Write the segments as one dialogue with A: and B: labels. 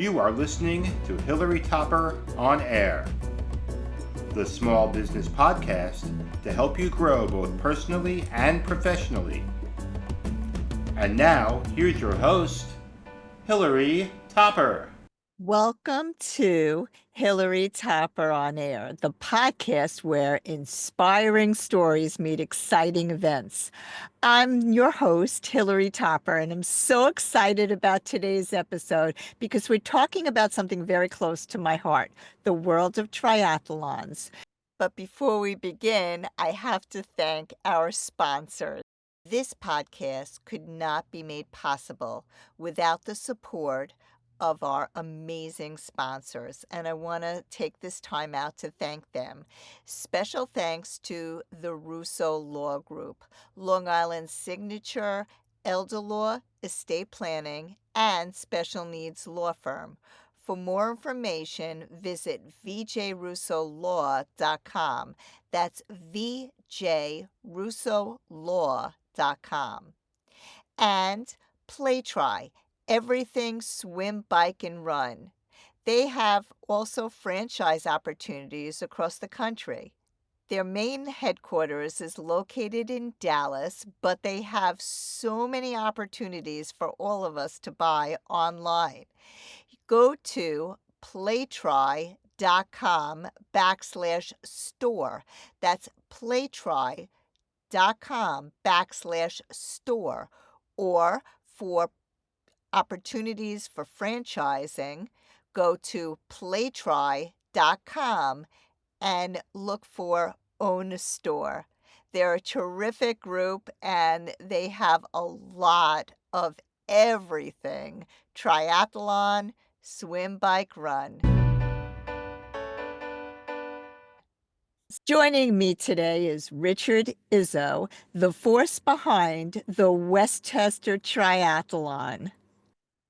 A: You are listening to Hilary Topper on Air, the small business podcast to help you grow both personally and professionally. And now, here's your host, Hilary Topper.
B: Welcome to Hilary Topper on Air, the podcast where inspiring stories meet exciting events. I'm your host, Hilary Topper, and I'm so excited about today's episode because we're talking about something very close to my heart, the world of triathlons. But before we begin, I have to thank our sponsors. This podcast could not be made possible without the support of our amazing sponsors, and I want to take this time out to thank them. Special thanks to the Russo Law Group, Long Island's signature elder law, estate planning, and special needs law firm. For more information, visit vjrussolaw.com. That's vjrussolaw.com. And Playtry, everything swim, bike, and run. They have also franchise opportunities across the country. Their main headquarters is located in Dallas, but they have so many opportunities for all of us to buy online. Go to playtry.com/store. That's playtry.com/store. Or for opportunities for franchising, go to playtry.com and look for Own a Store. They're a terrific group and they have a lot of everything: triathlon, swim, bike, run. Joining me today is Richard Izzo, the force behind the Westchester Triathlon.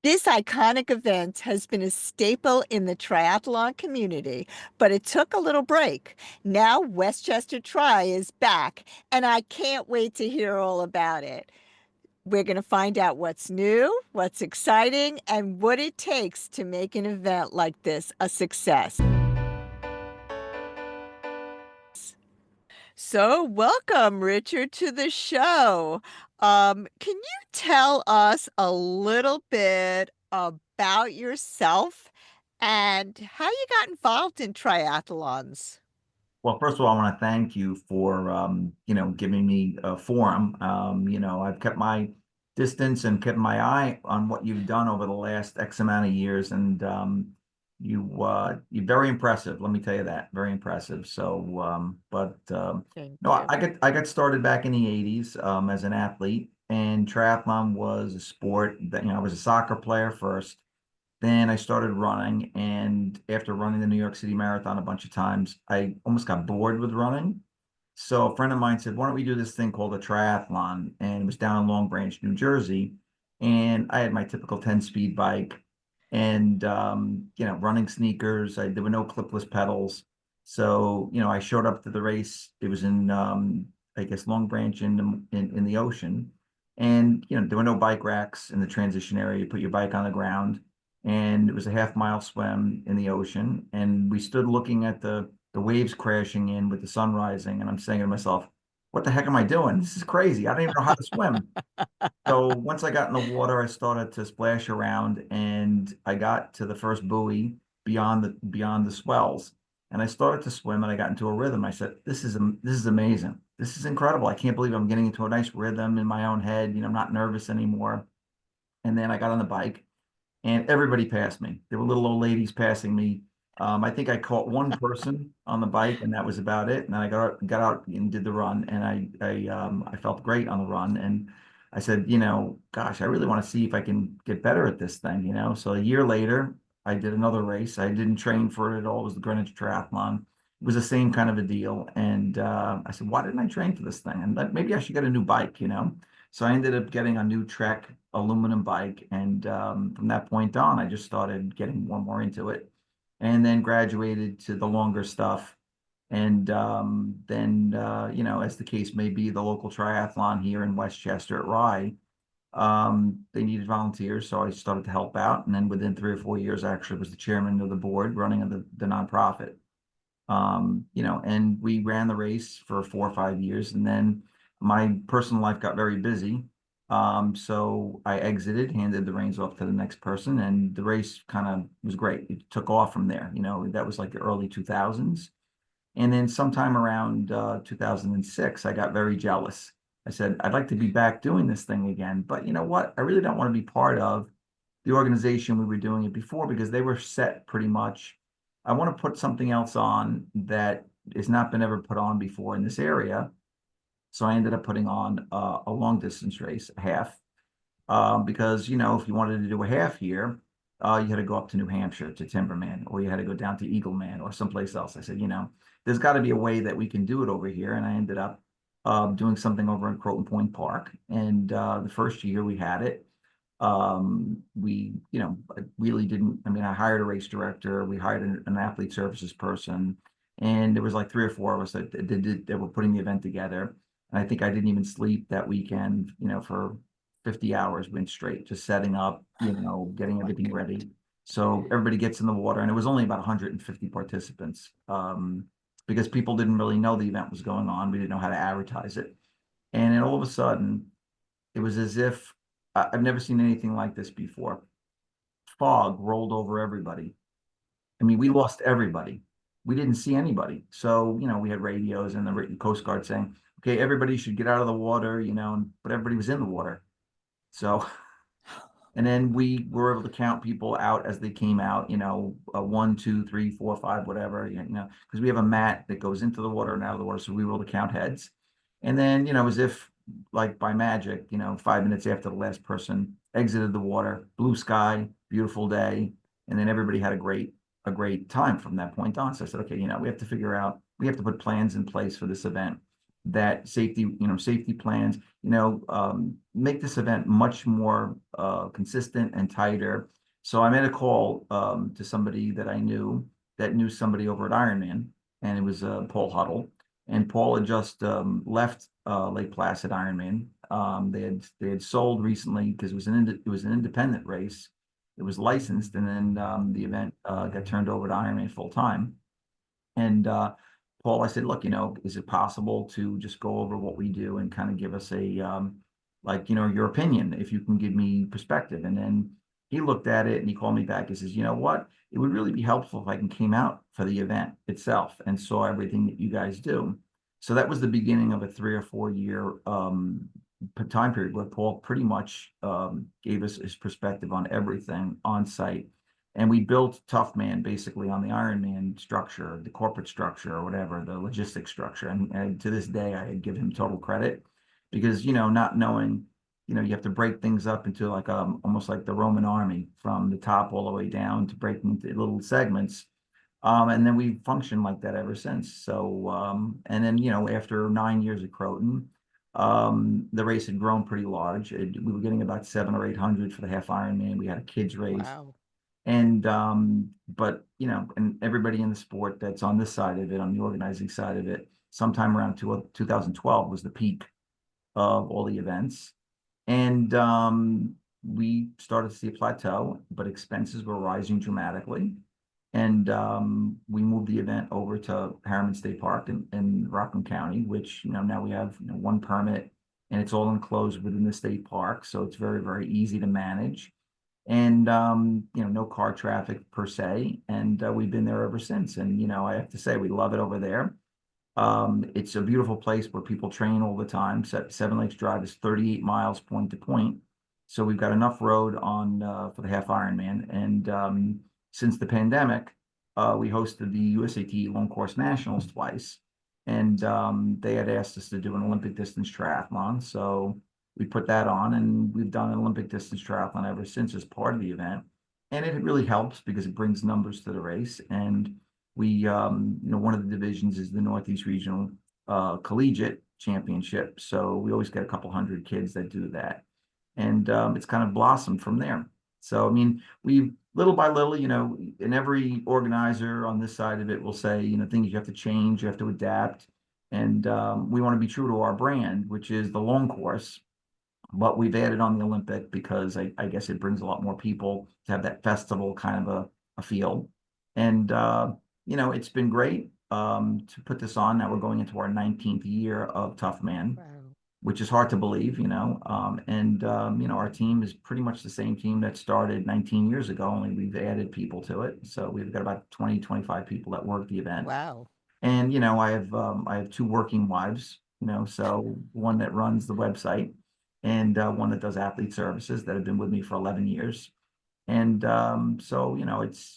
B: This iconic event has been a staple in the triathlon community, but it took a little break. Now Westchester Tri is back, and I can't wait to hear all about it. We're going to find out what's new, what's exciting, and what it takes to make an event like this a success. So, welcome, Richard, to the show. Can you tell us a little bit about yourself and how you got involved in triathlons?
C: Well, first of all, I want to thank you for, giving me a forum. I've kept my distance and kept my eye on what you've done over the last X amount of years, and you're very impressive. Let me tell you that, very impressive. So,
B: Thank
C: no,
B: you.
C: I got started back in the '80s as an athlete, and triathlon was a sport that I was a soccer player first. Then I started running, and after running the New York City Marathon a bunch of times, I almost got bored with running. So a friend of mine said, "Why don't we do this thing called a triathlon?" And it was down in Long Branch, New Jersey. And I had my typical 10-speed bike and, running sneakers. There were no clipless pedals. So, I showed up to the race. It was in, I guess, Long Branch in the ocean. And, there were no bike racks in the transition area. You put your bike on the ground, and it was a half-mile swim in the ocean. And we stood looking at the waves crashing in with the sun rising, and I'm saying to myself, what the heck am I doing? This is crazy. I don't even know how to swim. So once I got in the water, I started to splash around, and I got to the first buoy beyond the swells. And I started to swim, and I got into a rhythm. I said, this is amazing. This is incredible. I can't believe I'm getting into a nice rhythm in my own head. I'm not nervous anymore. And then I got on the bike, and everybody passed me. There were little old ladies passing me. I think I caught one person on the bike, and that was about it. And then I got out and did the run, and I felt great on the run. And I said, gosh, I really want to see if I can get better at this thing. So a year later, I did another race. I didn't train for it at all. It was the Greenwich Triathlon. It was the same kind of a deal. And I said, why didn't I train for this thing? And maybe I should get a new bike. So I ended up getting a new Trek aluminum bike. And from that point on, I just started getting more and more into it, and then graduated to the longer stuff. And then, as the case may be, the local triathlon here in Westchester at Rye They needed volunteers, so I started to help out. And then within 3 or 4 years, I actually was the chairman of the board running the nonprofit. And we ran the race for 4 or 5 years, and then my personal life got very busy. So I exited, handed the reins off to the next person, and the race kind of was great. It took off from there. That was like the early 2000s. And then sometime around 2006, I got very jealous. I said, I'd like to be back doing this thing again, but you know what? I really don't want to be part of the organization we were doing it before because they were set pretty much. I want to put something else on that has not been ever put on before in this area. So I ended up putting on a long distance race, a half, because if you wanted to do a half here, you had to go up to New Hampshire to Timberman, or you had to go down to Eagleman or someplace else. I said, there's got to be a way that we can do it over here, and I ended up doing something over in Croton Point Park. And the first year we had it, we really didn't. I mean, I hired a race director, we hired an athlete services person, and there was like 3 or 4 of us that were putting the event together. And I think I didn't even sleep that weekend, for 50 hours went straight, just setting up, getting everything ready. So everybody gets in the water, and it was only about 150 participants, because people didn't really know the event was going on. We didn't know how to advertise it. And then all of a sudden, it was as if I've never seen anything like this before. Fog rolled over everybody. I mean, we lost everybody. We didn't see anybody. So, we had radios and the Coast Guard saying, okay, everybody should get out of the water, but everybody was in the water. So, and then we were able to count people out as they came out, 1, 2, 3, 4, 5, whatever, because we have a mat that goes into the water and out of the water. So we were able to count heads. And then, as if like by magic, 5 minutes after the last person exited the water, blue sky, beautiful day. And then everybody had a great time from that point on. So I said, okay, we have to put plans in place for this event, that safety plans, make this event much more consistent and tighter. So I made a call to somebody that I knew that knew somebody over at Ironman, and it was Paul Huddle. And Paul had just left Lake Placid Ironman. They had sold recently because it was an independent race. It was licensed, and then the event got turned over to Ironman full time. And Paul, I said, look, is it possible to just go over what we do and kind of give us your opinion, if you can give me perspective? And then he looked at it and he called me back. He says, you know what? It would really be helpful if I can came out for the event itself and saw everything that you guys do. So that was the beginning of a 3 or 4 year time period where Paul pretty much gave us his perspective on everything on site. And we built Toughman basically on the Ironman structure, the corporate structure or whatever, the logistics structure. And to this day, I give him total credit because, not knowing, you have to break things up into like almost like the Roman army from the top all the way down to breaking into little segments. And then we functioned like that ever since. So, and then, after 9 years at Croton, the race had grown pretty large. We were getting about 700 or 800 for the half Ironman. We had a kids race.
B: Wow.
C: And but and everybody in the sport that's on this side of it, on the organizing side of it, sometime around 2012 was the peak of all the events. And we started to see a plateau, but expenses were rising dramatically. And we moved the event over to Harriman State Park in Rockland County, which now we have one permit, and it's all enclosed within the state park, so it's very, very easy to manage. And no car traffic per se, and we've been there ever since. And I have to say, we love it over there. It's a beautiful place where people train all the time. Seven Lakes Drive is 38 miles point to point, so we've got enough road on for the half Ironman. And since the pandemic, we hosted the USAT Long Course Nationals twice, and they had asked us to do an Olympic distance triathlon, so we put that on, and we've done an Olympic distance triathlon ever since as part of the event. And it really helps because it brings numbers to the race. And we, one of the divisions is the Northeast Regional Collegiate Championship. So we always get a couple hundred kids that do that. And it's kind of blossomed from there. So, I mean, we little by little, and every organizer on this side of it will say, things you have to change, you have to adapt. And we want to be true to our brand, which is the long course. but we've added on the Olympic because I guess it brings a lot more people to have that festival kind of a feel. And, it's been great to put this on. Now we're going into our 19th year of Toughman,
B: Wow.
C: which is hard to believe, our team is pretty much the same team that started 19 years ago, only we've added people to it. So we've got about 20, 25 people that work the event.
B: Wow.
C: And I have two working wives, so one that runs the website and one that does athlete services that have been with me for 11 years. And so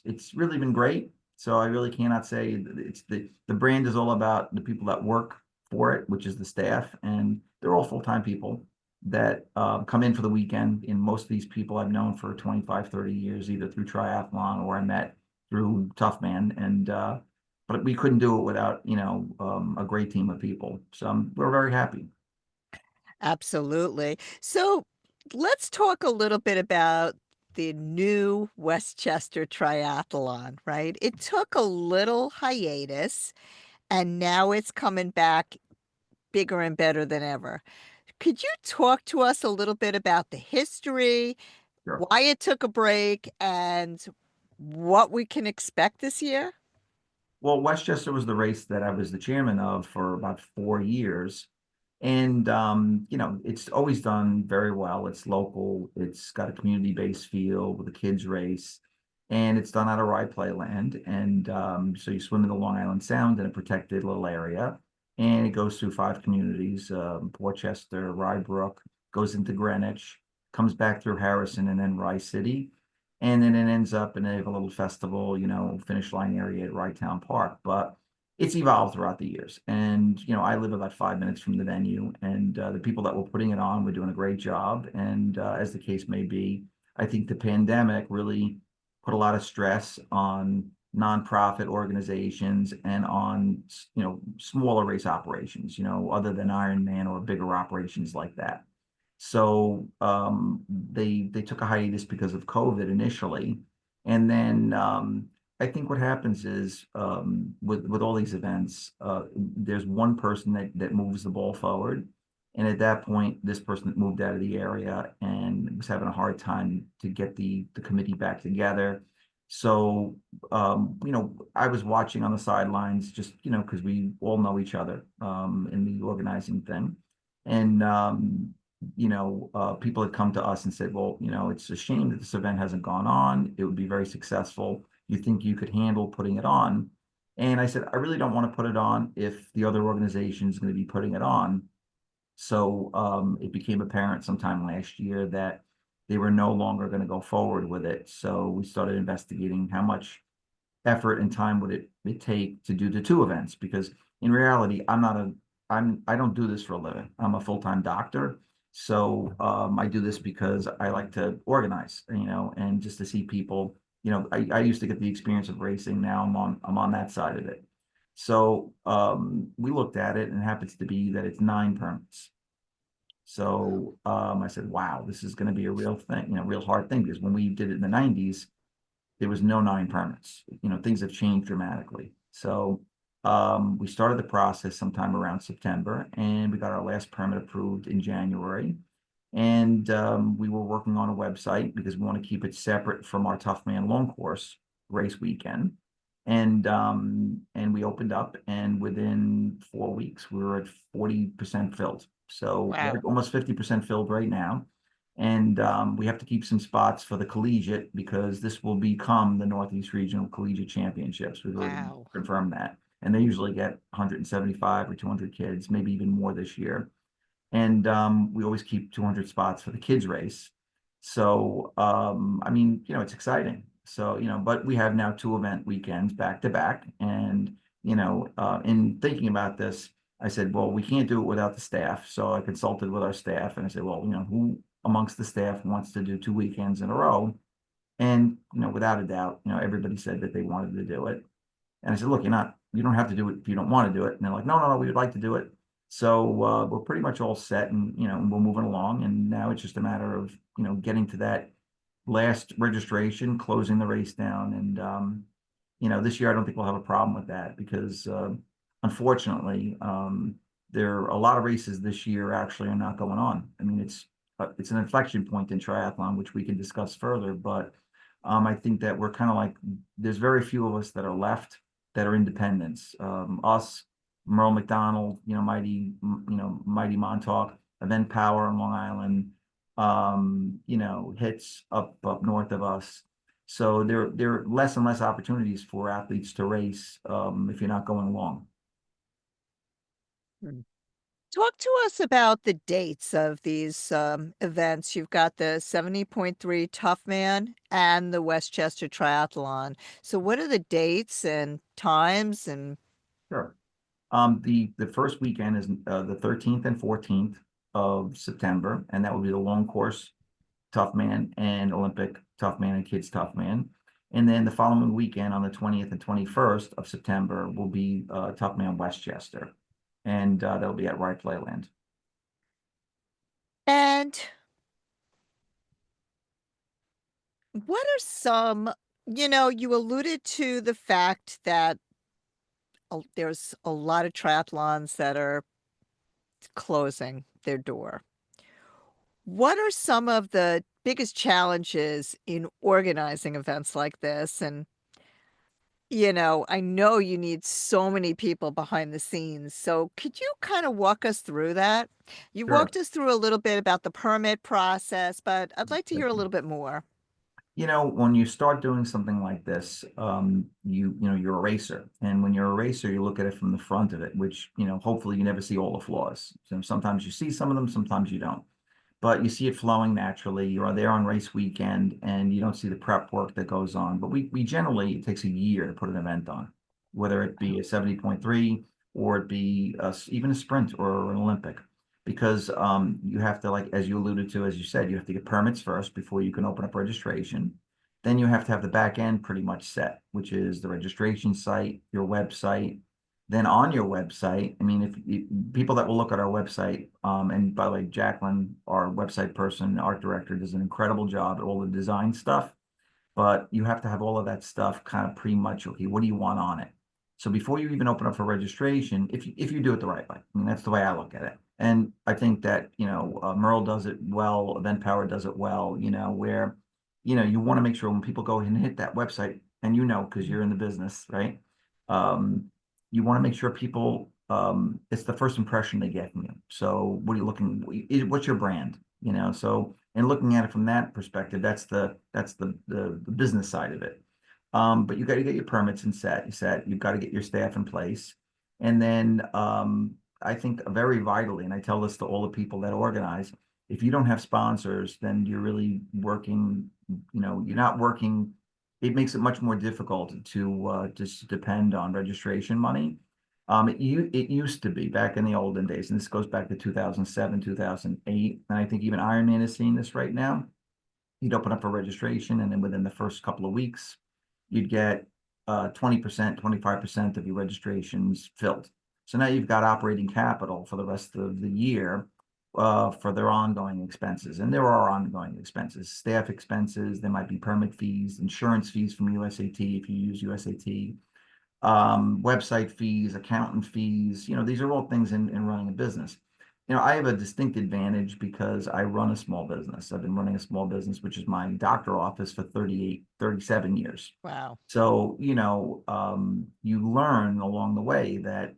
C: it's really been great. So I really cannot say it's the brand is all about the people that work for it, which is the staff, and they're all full-time people that come in for the weekend. And most of these people I've known for 25, 30 years, either through triathlon or I met through Toughman. And but we couldn't do it without a great team of people. So we're very happy.
B: Absolutely. So let's talk a little bit about the new Westchester Triathlon, right? It took a little hiatus and now it's coming back bigger and better than ever. Could you talk to us a little bit about the history,
C: Sure.
B: why it took a break, and what we can expect this year?
C: Well, Westchester was the race that I was the chairman of for about 4 years. And it's always done very well. It's local, it's got a community-based feel with a kids race, and it's done out of Rye Playland. And so you swim in the Long Island Sound in a protected little area, and it goes through 5 communities, Portchester, Rye Brook, goes into Greenwich, comes back through Harrison and then Rye City. And then it ends up in a little festival, finish line area at Rye Town Park. But it's evolved throughout the years. And, I live about 5 minutes from the venue, and the people that were putting it on were doing a great job. And as the case may be, I think the pandemic really put a lot of stress on nonprofit organizations and on, smaller race operations, other than Ironman or bigger operations like that. So they took a hiatus because of COVID initially, and then I think what happens is with all these events, there's one person that moves the ball forward, and at that point, this person moved out of the area and was having a hard time to get the committee back together. So I was watching on the sidelines, just because we all know each other in the organizing thing, and people had come to us and said, well, it's a shame that this event hasn't gone on. It would be very successful. You think you could handle putting it on? And I said, I really don't want to put it on if the other organization is going to be putting it on. So it became apparent sometime last year that they were no longer going to go forward with it. So we started investigating how much effort and time would it take to do the two events, because in reality, I don't do this for a living. I'm a full-time doctor. So I do this because I like to organize, and just to see people, I used to get the experience of racing. Now I'm on that side of it. So we looked at it, and it happens to be that it's 9 permits. So I said, wow, this is going to be a real thing, real hard thing, because when we did it in the 90s, there was no 9 permits. Things have changed dramatically. So we started the process sometime around September, and we got our last permit approved in January. And we were working on a website because we want to keep it separate from our Toughman long course race weekend. And we opened up, and within 4 weeks, we were at 40% filled. So we're
B: Wow.
C: almost 50% filled right now. And we have to keep some spots for the collegiate, because this will become the Northeast Regional Collegiate Championships. We've already
B: Wow.
C: confirmed that. And they usually get 175 or 200 kids, maybe even more this year. And we always keep 200 spots for the kids race. So, it's exciting. So, but we have now 2 event weekends back to back. And, in thinking about this, I said, well, we can't do it without the staff. So I consulted with our staff, and I said, well, who amongst the staff wants to do 2 weekends in a row? And, without a doubt, everybody said that they wanted to do it. And I said, look, you don't have to do it if you don't want to do it. And they're like, no, no, no, we would like to do it. So we're pretty much all set, and, we're moving along. And now it's just a matter of, getting to that last registration, closing the race down. And, this year, I don't think we'll have a problem with that, because unfortunately, there are a lot of races this year actually are not going on. I mean, it's an inflection point in triathlon, which we can discuss further. But I think that we're kind of like, there's very few of us that are left that are independents. Us, Merle McDonald, Mighty Montauk, Event Power on Long Island, Hits up north of us. So there are less and less opportunities for athletes to race if you're not going long.
B: Hmm. Talk to us about the dates of these events. You've got the 70.3 Toughman and the Westchester Triathlon. So, what are the dates and times? And
C: Sure. The first weekend is the 13th and 14th of September, and that will be the long course Toughman and Olympic Toughman and Kids Toughman. And then the following weekend on the 20th and 21st of September will be Toughman Westchester, and that'll be at Rye Playland.
B: and what are some, you alluded to the fact that there's a lot of triathlons that are closing their door. What are some of the biggest challenges in organizing events like this? And, I know you need so many people behind the scenes. So could you kind of walk us through that? You
C: Sure.
B: walked us through a little bit about the permit process, but I'd like to hear a little bit more.
C: When you start doing something like this, you're a racer, and when you're a racer, you look at it from the front of it, which hopefully you never see all the flaws. So sometimes you see some of them, sometimes you don't, but you see it flowing naturally. You're there on race weekend, and you don't see the prep work that goes on. But we generally, it takes a year to put an event on, whether it be a 70.3 or it be even a sprint or an Olympic, because you have to, like, as you alluded to, as you said, you have to get permits first before you can open up registration. Then you have to have the back end pretty much set, which is the registration site, your website. Then on your website, I mean, if people that will look at our website, and by the way, Jacqueline, our website person, art director, does an incredible job at all the design stuff, but you have to have all of that stuff kind of pretty much, okay, what do you want on it? So before you even open up for registration, if you do it the right way, I mean, that's the way I look at it. And I think that, Merle does it well, Event Power does it well, where, you want to make sure when people go and hit that website, and because you're in the business, right? You want to make sure people, it's the first impression they get from you. So what are you what's your brand? So, and looking at it from that perspective, that's the business side of it. But you got to get your permits and set. You've got to get your staff in place. And then I think very vitally, and I tell this to all the people that organize, if you don't have sponsors, then you're really working, you're not working. It makes it much more difficult to just depend on registration money. It used to be back in the olden days, and this goes back to 2007, 2008, and I think even Ironman is seeing this right now. You'd open up a registration, and then within the first couple of weeks, you'd get 20%, 25% of your registrations filled. So now you've got operating capital for the rest of the year for their ongoing expenses. And there are ongoing expenses, staff expenses, there might be permit fees, insurance fees from USAT if you use USAT, website fees, accountant fees. These are all things in running a business. I have a distinct advantage because I run a small business. I've been running a small business, which is my doctor office, for 37 years.
B: Wow.
C: So, you learn along the way that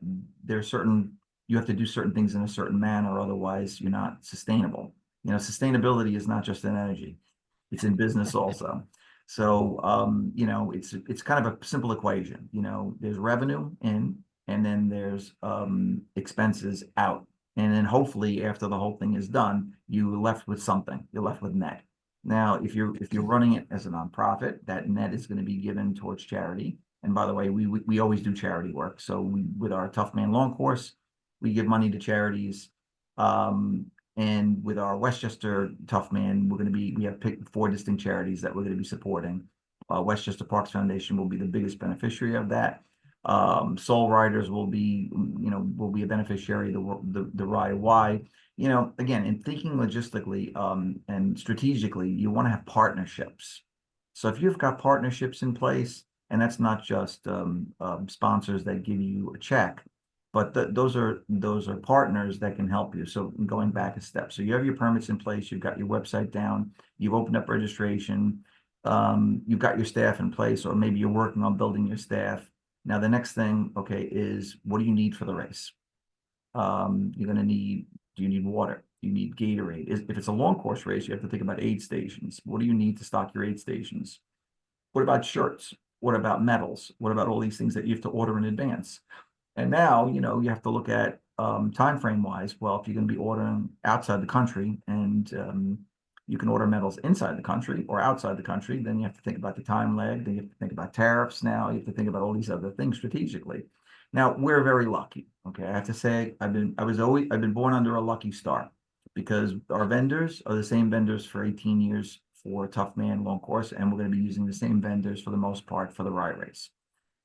C: you have to do certain things in a certain manner, otherwise you're not sustainable. Sustainability is not just in energy, it's in business also. So, it's kind of a simple equation. There's revenue in, and then there's expenses out. And then hopefully after the whole thing is done, you're left with something. You're left with net. Now, if you're running it as a nonprofit, that net is going to be given towards charity. And by the way, we always do charity work. So with our Toughman long course, we give money to charities. And with our Westchester Toughman, we have picked 4 distinct charities that we're going to be supporting. Westchester Parks Foundation will be the biggest beneficiary of that. Soul Riders will be a beneficiary of the Rye Y. Again, in thinking logistically and strategically, you want to have partnerships. So if you've got partnerships in place, and that's not just sponsors that give you a check, but those are partners that can help you. So going back a step, so you have your permits in place, you've got your website down, you've opened up registration, you've got your staff in place, or maybe you're working on building your staff. Now the next thing, okay, is what do you need for the race? You're going to need, do you need water? Do you need Gatorade? If it's a long course race, you have to think about aid stations. What do you need to stock your aid stations? What about shirts? What about medals? What about all these things that you have to order in advance? And now, you have to look at time frame wise. Well, if you're going to be ordering outside the country and you can order medals inside the country or outside the country, then you have to think about the time lag. Then you have to think about tariffs now. You have to think about all these other things strategically. Now, we're very lucky. Okay. I have to say, I've been born under a lucky star because our vendors are the same vendors for 18 years for Toughman long course, and we're going to be using the same vendors for the most part for the Rye race.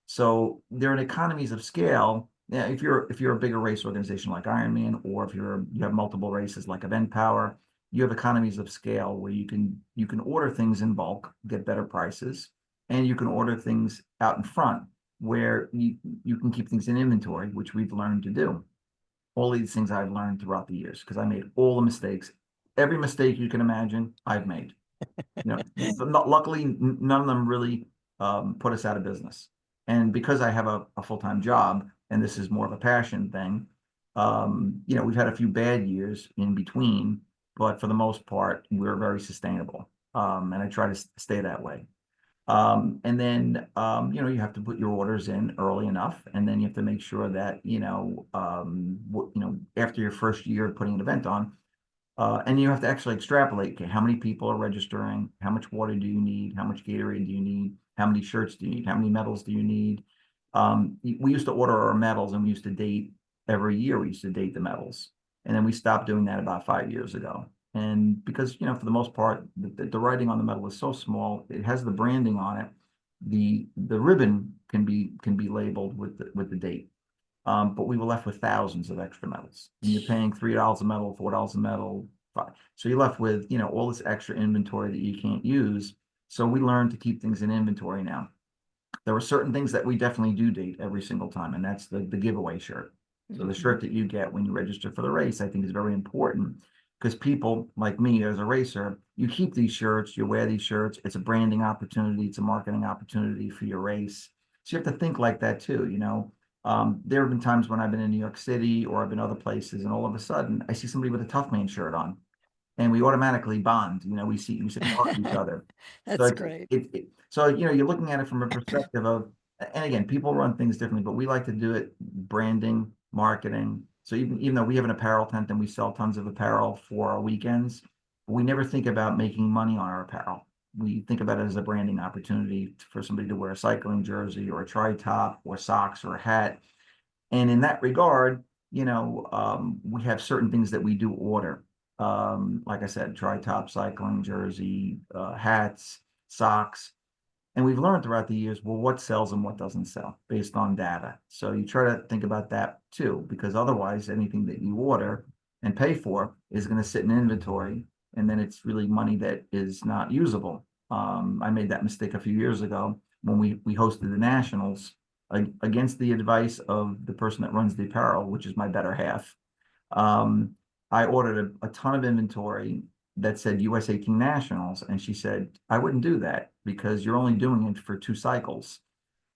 C: So there are economies of scale. Yeah, if you're a bigger race organization like Ironman, or if you have multiple races like Event Power, you have economies of scale where you can order things in bulk, get better prices, and you can order things out in front where you can keep things in inventory, which we've learned to do. All these things I've learned throughout the years because I made all the mistakes. Every mistake you can imagine, I've made. Luckily, none of them really put us out of business. And because I have a full-time job, and this is more of a passion thing, we've had a few bad years in between, but for the most part, we're very sustainable. And I try to stay that way. And then, you have to put your orders in early enough, and then you have to make sure that, after your first year of putting an event on, and you have to actually extrapolate, okay, how many people are registering? How much water do you need? How much Gatorade do you need? How many shirts do you need? How many medals do you need? We used to order our medals and we used to date every year. We used to date the medals. And then we stopped doing that about 5 years ago. And because, for the most part, the writing on the medal is so small, it has the branding on it. The ribbon can be labeled with the date. But we were left with thousands of extra medals. And you're paying $3 a medal, $4 a medal, $5. So you're left with, all this extra inventory that you can't use. So we learned to keep things in inventory now. There are certain things that we definitely do date every single time, and that's the giveaway shirt. So the shirt that you get when you register for the race, I think is very important because people like me as a racer, you keep these shirts, you wear these shirts. It's a branding opportunity. It's a marketing opportunity for your race. So you have to think like that too, there have been times when I've been in New York City or I've been other places, and all of a sudden I see somebody with a Toughman shirt on, and we automatically bond. We sit and talk to each other.
B: That's great.
C: So you're looking at it from a perspective of, and again, people run things differently, but we like to do it branding, marketing. So even though we have an apparel tent and we sell tons of apparel for our weekends, we never think about making money on our apparel. We think about it as a branding opportunity for somebody to wear a cycling jersey or a tri-top or socks or a hat. And in that regard, we have certain things that we do order. Like I said, tri-top, cycling jersey, hats, socks. And we've learned throughout the years, well, what sells and what doesn't sell based on data. So you try to think about that too, because otherwise anything that you order and pay for is going to sit in inventory, and then it's really money that is not usable. I made that mistake a few years ago when we hosted the Nationals against the advice of the person that runs the apparel, which is my better half. I ordered a ton of inventory that said US 18 Nationals, and she said, I wouldn't do that because you're only doing it for 2 cycles.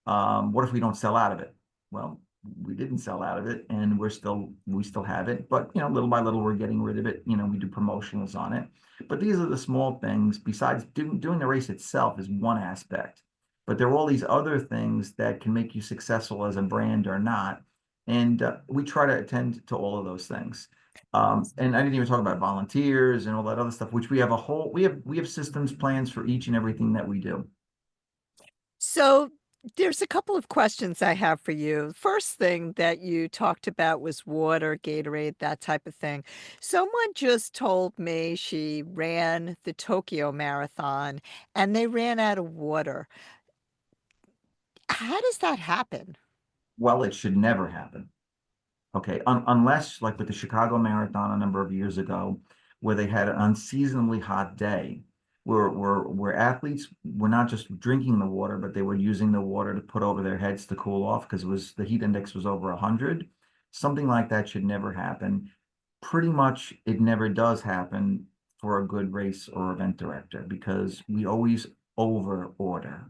C: What if we don't sell out of it? Well, we didn't sell out of it, and we still have it, but little by little we're getting rid of it. We do promotionals on it, but these are the small things. Besides doing the race itself is one aspect, but there are all these other things that can make you successful as a brand or not, and we try to attend to all of those things. And I didn't even talk about volunteers and all that other stuff, which we have systems, plans for each and everything that we do.
B: So there's a couple of questions I have for you. First thing that you talked about was water, Gatorade, that type of thing. Someone just told me she ran the Tokyo Marathon and they ran out of water. How does that happen?
C: Well, it should never happen. Okay, unless like with the Chicago Marathon a number of years ago, where they had an unseasonably hot day, where athletes were not just drinking the water, but they were using the water to put over their heads to cool off because the heat index was over 100. Something like that should never happen. Pretty much it never does happen for a good race or event director because we always over order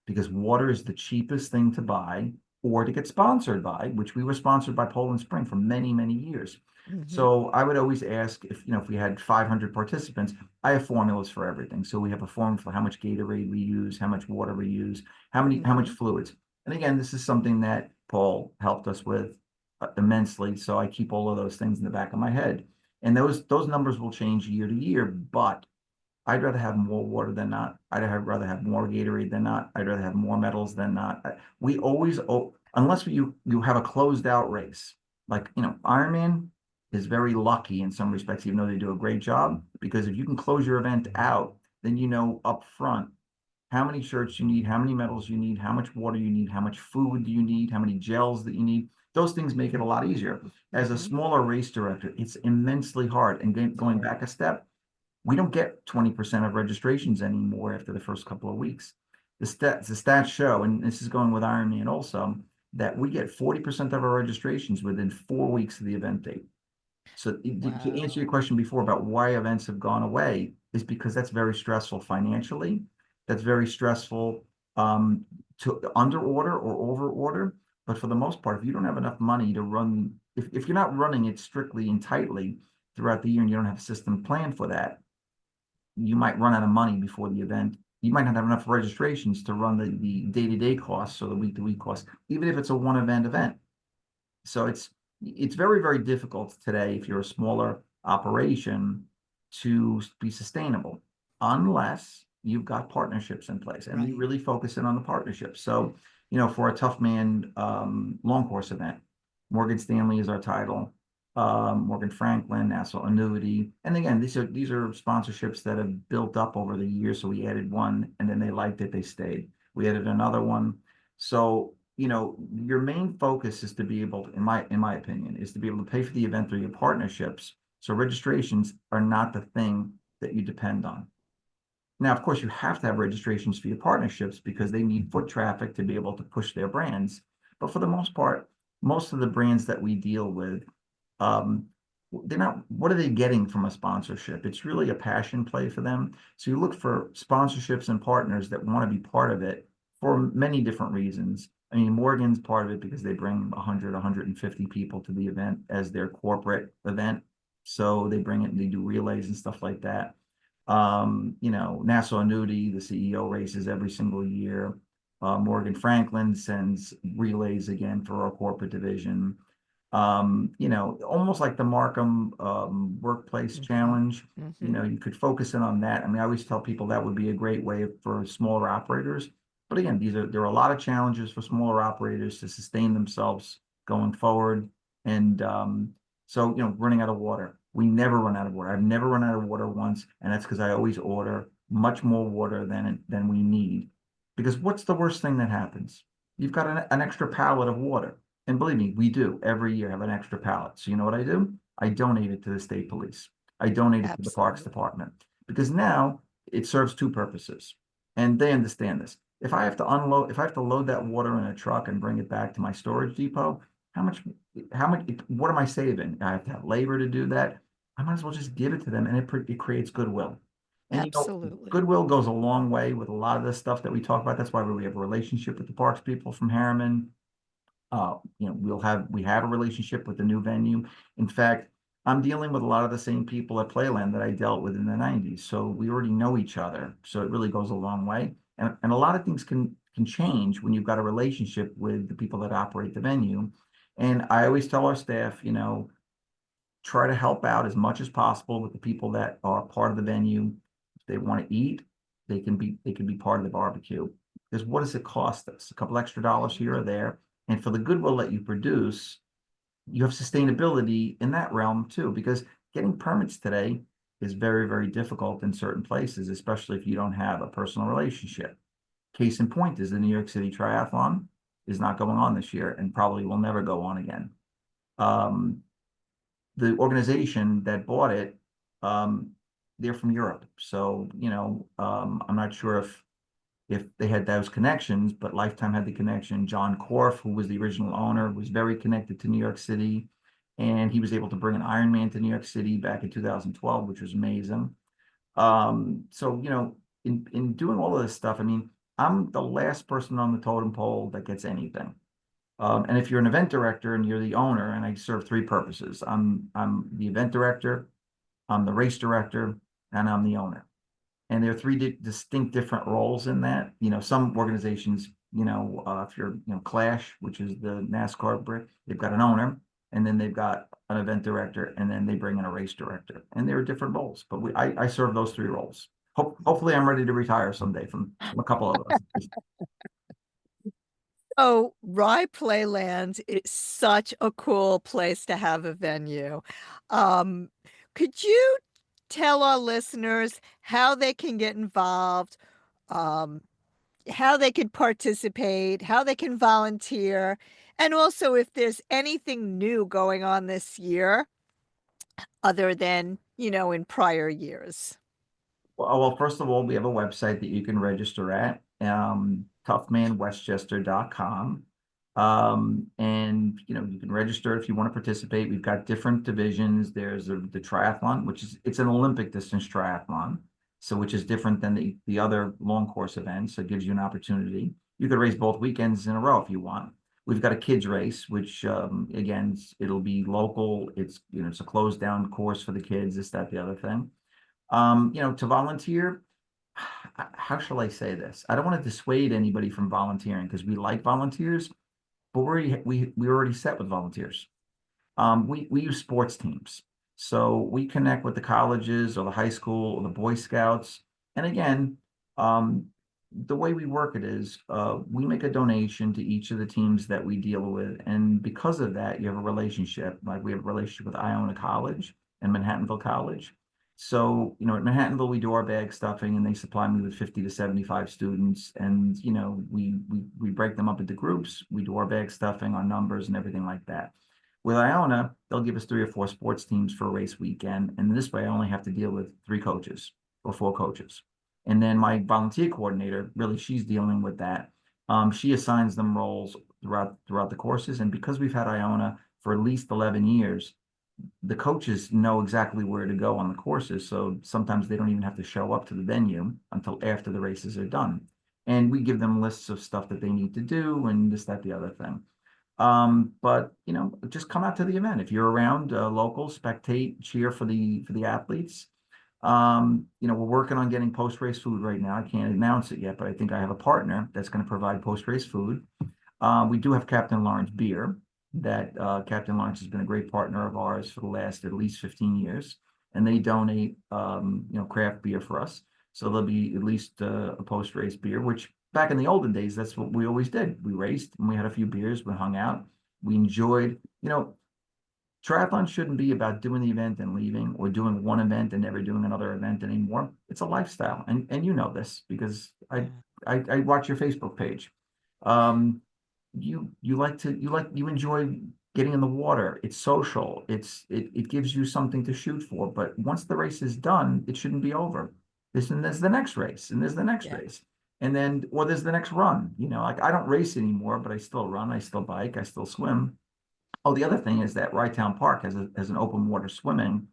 C: because water is the cheapest thing to buy or to get sponsored by, which we were sponsored by Poland Spring for many, many years.
B: Hmm.
C: So I would always ask if we had 500 participants, I have formulas for everything. So we have a formula for how much Gatorade we use, how much water we use, how much
B: Hmm.
C: fluids. And again, this is something that Paul helped us with immensely. So I keep all of those things in the back of my head. And those numbers will change year to year, but I'd rather have more water than not. Rather have more Gatorade than not. I'd rather have more medals than not. We always, unless you have a closed out race, like Ironman is very lucky in some respects, even though they do a great job, because if you can close your event out, then you know up front how many shirts you need, how many medals you need, how much water you need, how much food do you need, how many gels that you need. Those things make it a lot easier. As a
B: Hmm.
C: smaller race director, it's immensely hard. And going back a step, we don't get 20% of registrations anymore after the first couple of weeks. The stats show, and this is going with Ironman also, that we get 40% of our registrations within 4 weeks of the event date. So to answer your
B: Wow.
C: question before about why events have gone away is because that's very stressful financially. That's very stressful to under order or over order. But for the most part, if you don't have enough money to run, if you're not running it strictly and tightly throughout the year and you don't have a system planned for that, you might run out of money before the event. You might not have enough registrations to run the day-to-day costs or the week-to-week costs, even if it's a one event. So it's very, very difficult today if you're a smaller operation to be sustainable unless you've got partnerships in place. And we
B: Right.
C: really focus in on the partnerships. So, for a Toughman long course event, Morgan Stanley is our title. Morgan Franklin, Nassau Annuity. And again, these are sponsorships that have built up over the years. So we added one and then they liked it, they stayed. We added another one. So your main focus is to be able to, in my opinion, is to be able to pay for the event through your partnerships. So registrations are not the thing that you depend on. Now, of course, you have to have registrations for your partnerships because they need foot traffic to be able to push their brands. But for the most part, most of the brands that we deal with, um, they're not, what are they getting from a sponsorship? It's really a passion play for them. So you look for sponsorships and partners that want to be part of it for many different reasons. I mean, Morgan's part of it because they bring 100, 150 people to the event as their corporate event. So they bring it and they do relays and stuff like that. Nassau Annuity, the CEO races every single year. Morgan Franklin sends relays again for our corporate division. Almost like the Markham Workplace
B: Hmm.
C: Challenge.
B: Hmm.
C: You could focus in on that. I mean, I always tell people that would be a great way for smaller operators. But again, there are a lot of challenges for smaller operators to sustain themselves going forward. And so, running out of water. We never run out of water. I've never run out of water once, and that's because I always order much more water than we need. Because what's the worst thing that happens? You've got an extra pallet of water. And believe me, we do every year have an extra pallet. So you know what I do? I donate it to the state police. I donate it to the parks
B: Absolutely.
C: department because now it serves two purposes. And they understand this. If I have to load that water in a truck and bring it back to my storage depot, how much, what am I saving? I have to have labor to do that. I might as well just give it to them and it creates goodwill. And
B: Absolutely.
C: goodwill goes a long way with a lot of the stuff that we talk about. That's why we have a relationship with the parks people from Harriman. We have a relationship with the new venue. In fact, I'm dealing with a lot of the same people at Playland that I dealt with in the 90s. So we already know each other. So it really goes a long way. And a lot of things can change when you've got a relationship with the people that operate the venue. And I always tell our staff, try to help out as much as possible with the people that are part of the venue. If they want to eat, they can be part of the barbecue. Because what does it cost us? A couple extra dollars here or there. And for the goodwill that you produce, you have sustainability in that realm too. Because getting permits today is very, very difficult in certain places, especially if you don't have a personal relationship. Case in point is the New York City Triathlon is not going on this year and probably will never go on again. Um, the organization that bought it, they're from Europe. So, I'm not sure if they had those connections, but Lifetime had the connection. John Korf, who was the original owner, was very connected to New York City, and he was able to bring an Ironman to New York City back in 2012, which was amazing. So, in doing all of this stuff, I mean, I'm the last person on the totem pole that gets anything. And if you're an event director and you're the owner, and I serve three purposes. I'm the event director, I'm the race director, and I'm the owner. And there are three distinct different roles in that. Some organizations, if you're, Clash, which is the NASCAR brick, they've got an owner, and then they've got an event director, and then they bring in a race director. And there are different roles, but I serve those three roles. Hopefully I'm ready to retire someday from a couple of us.
B: Oh, Rye Playland is such a cool place to have a venue. Um, could you tell our listeners how they can get involved, um, how they can participate, how they can volunteer, and also if there's anything new going on this year other than, in prior years?
C: Well, first of all, we have a website that you can register at, toughmanwestchester.com. And you can register if you want to participate. We've got different divisions. There's the triathlon, it's an Olympic distance triathlon, so which is different than the other long course events. So it gives you an opportunity. You could race both weekends in a row if you want. We've got a kids race, which again, it'll be local. It's a closed down course for the kids, this, that, the other thing. To volunteer, how shall I say this? I don't want to dissuade anybody from volunteering because we like volunteers, but we're already set with volunteers. We use sports teams. So we connect with the colleges or the high school or the Boy Scouts. And again, the way we work it is we make a donation to each of the teams that we deal with. And because of that, you have a relationship. Like we have a relationship with Iona College and Manhattanville College. So, at Manhattanville, we do our bag stuffing and they supply me with 50 to 75 students. And, we break them up into groups. We do our bag stuffing, our numbers and everything like that. With Iona, they'll give us 3 or 4 sports teams for a race weekend. And this way I only have to deal with 3 coaches or 4 coaches. And then my volunteer coordinator, really, she's dealing with that. She assigns them roles throughout the courses. And because we've had Iona for at least 11 years, the coaches know exactly where to go on the courses. So sometimes they don't even have to show up to the venue until after the races are done. And we give them lists of stuff that they need to do and this, that, the other thing. But just come out to the event. If you're around local, spectate, cheer for the athletes. We're working on getting post-race food right now. I can't announce it yet, but I think I have a partner that's going to provide post-race food. We do have Captain Lawrence beer. That Captain Lawrence has been a great partner of ours for the last at least 15 years, and they donate craft beer for us. So there'll be at least a post-race beer, which back in the olden days, that's what we always did. We raced and we had a few beers, we hung out, we enjoyed. Triathlon shouldn't be about doing the event and leaving, or doing one event and never doing another event anymore. It's a lifestyle, and you know this because I watch your Facebook page. You enjoy getting in the water. It's social. It gives you something to shoot for. But once the race is done, it shouldn't be over. There's the next race, and there's the next race, and then there's the next run. Like I don't race anymore, but I still run, I still bike, I still swim. Oh, the other thing is that Rye Town Park has an open water swimming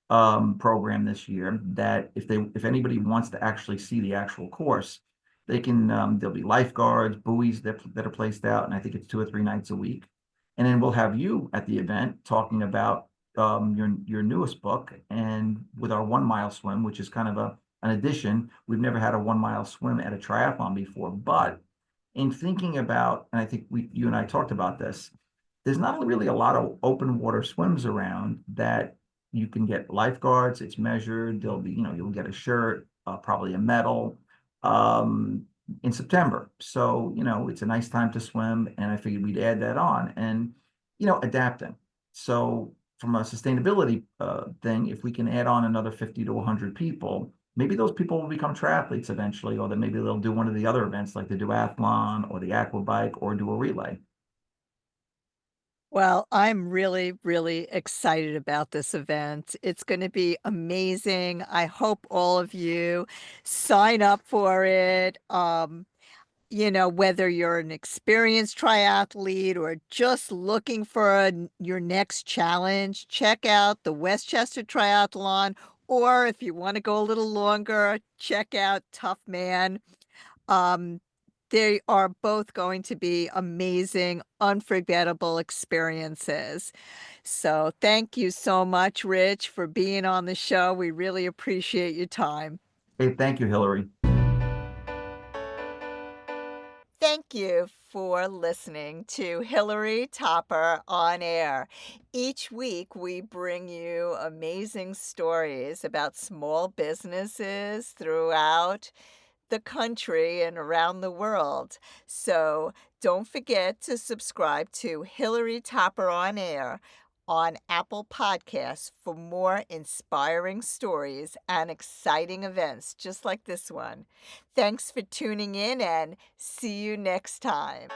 C: program this year. That if anybody wants to actually see the actual course, they can. There'll be lifeguards, buoys that are placed out, and I think it's 2 or 3 nights a week. And then we'll have you at the event talking about your newest book, and with our 1 mile swim, which is kind of an addition. We've never had a 1 mile swim at a triathlon before, but in thinking about, and I think you and I talked about this, there's not really a lot of open water swims around that you can get lifeguards. It's measured. There'll be, you'll get a shirt, probably a medal, in September. So, it's a nice time to swim. And I figured we'd add that on and, adapting. So from a sustainability thing, if we can add on another 50 to 100 people, maybe those people will become triathletes eventually, or that maybe they'll do one of the other events like the duathlon or the aqua bike or do a relay.
B: Well, I'm really, really excited about this event. It's going to be amazing. I hope all of you sign up for it. Whether you're an experienced triathlete or just looking for your next challenge, check out the Westchester Triathlon. Or if you want to go a little longer, check out Toughman. Um, they are both going to be amazing, unforgettable experiences. So thank you so much, Rich, for being on the show. We really appreciate your time.
C: Hey, thank you, Hillary.
B: Thank you for listening to Hilary Topper on Air. Each week, we bring you amazing stories about small businesses throughout the country and around the world. So don't forget to subscribe to Hilary Topper on Air on Apple Podcasts for more inspiring stories and exciting events just like this one. Thanks for tuning in and see you next time.